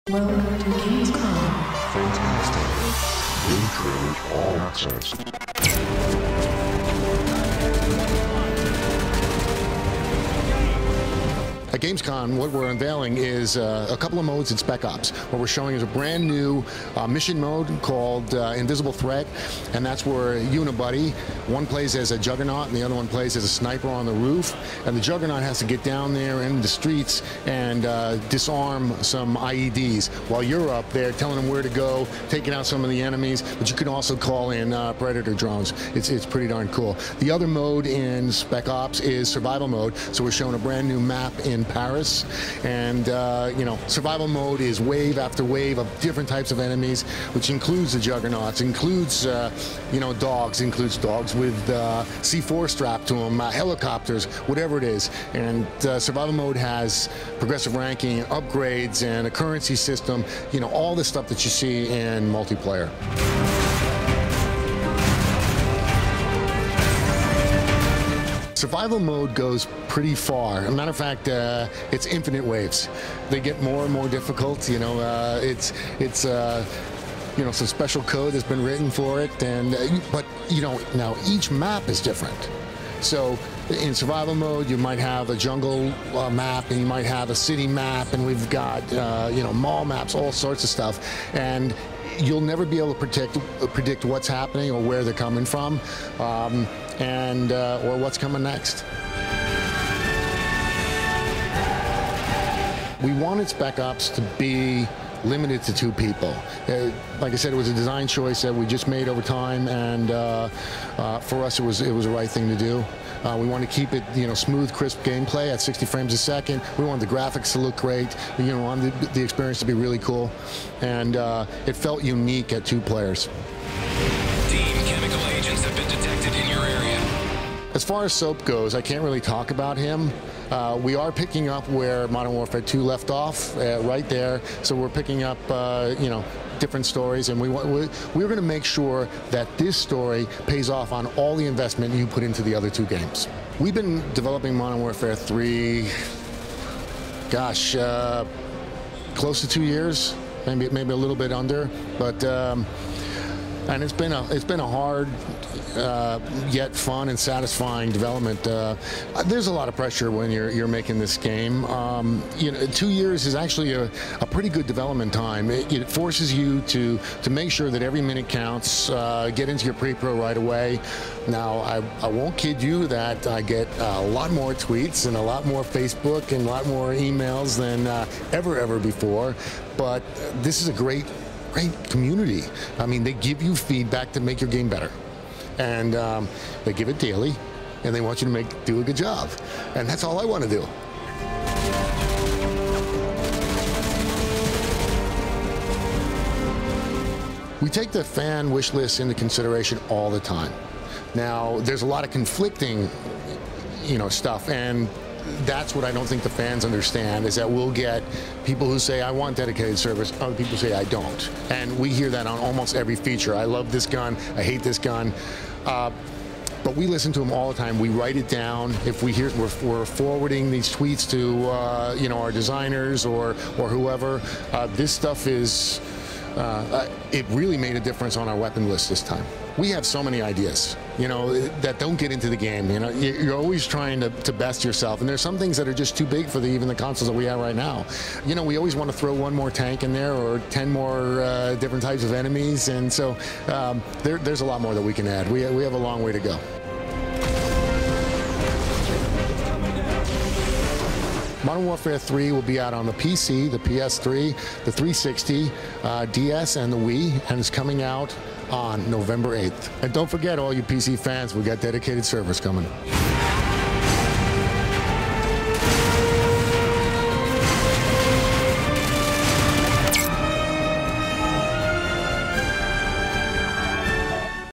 Welcome to Gamescom. Fantastic. Game trailers all access. At Gamescom, what we're unveiling is a couple of modes in Spec Ops. What we're showing is a brand new mission mode called Invisible Threat, and that's where you and a buddy, one plays as a Juggernaut and the other one plays as a sniper on the roof, and the Juggernaut has to get down there in the streets and disarm some IEDs while you're up there telling them where to go, taking out some of the enemies, but you can also call in Predator drones. It's pretty darn cool. The other mode in Spec Ops is Survival Mode, so we're showing a brand new map in Paris, and you know, survival mode is wave after wave of different types of enemies, which includes the Juggernauts, includes you know, includes dogs with C4 strapped to them, helicopters, whatever it is. And survival mode has progressive ranking, upgrades, and a currency system, you know, all the stuff that you see in multiplayer. Survival mode goes pretty far. As a matter of fact, it's infinite waves. They get more and more difficult. You know, it's you know, some special code that's been written for it, and but you know, now each map is different. So in survival mode, you might have a jungle map, and you might have a city map, and we've got you know, mall maps, all sorts of stuff, and you'll never be able to predict what's happening or where they're coming from, or what's coming next. We wanted Spec Ops to be limited to 2 people. Like I said, it was a design choice that we just made over time, and for us, it was the right thing to do. We want to keep it, you know, smooth, crisp gameplay at 60 frames a second. We want the graphics to look great. You know, want the experience to be really cool, and it felt unique at 2 players. Dean, chemical agents have been detected in your area. As far as Soap goes, I can't really talk about him. We are picking up where Modern Warfare 2 left off, right there. So we're picking up, you know, different stories, and we're going to make sure that this story pays off on all the investment you put into the other 2 games. We've been developing Modern Warfare 3, gosh, close to 2 years, maybe a little bit under, but and it's been a hard yet fun and satisfying development. There's a lot of pressure when you're making this game. You know, 2 years is actually a pretty good development time. It forces you to make sure that every minute counts. Get into your pre-pro right away. Now, I won't kid you that I get a lot more tweets and a lot more Facebook and a lot more emails than ever before. But this is a great community. I mean, they give you feedback to make your game better, and they give it daily, and they want you to do a good job, and that's all I want to do. We take the fan wish list into consideration all the time. Now, there's a lot of conflicting, you know, stuff, and that's what I don't think the fans understand, is that we'll get people who say, I want dedicated service, other people say, I don't. And we hear that on almost every feature. I love this gun, I hate this gun. But we listen to them all the time. We write it down. If we hear, we're forwarding these tweets to you know, our designers or whoever. This stuff is, it really made a difference on our weapon list this time. We have so many ideas, you know, that don't get into the game. You know, you're always trying to best yourself, and there's some things that are just too big for even the consoles that we have right now. You know, we always want to throw 1 more tank in there, or 10 more different types of enemies, and so there's a lot more that we can add. We have a long way to go. Modern Warfare 3 will be out on the PC, the PS3, the 360, DS, and the Wii, and it's coming out on November 8th. And don't forget, all you PC fans, we got dedicated servers coming.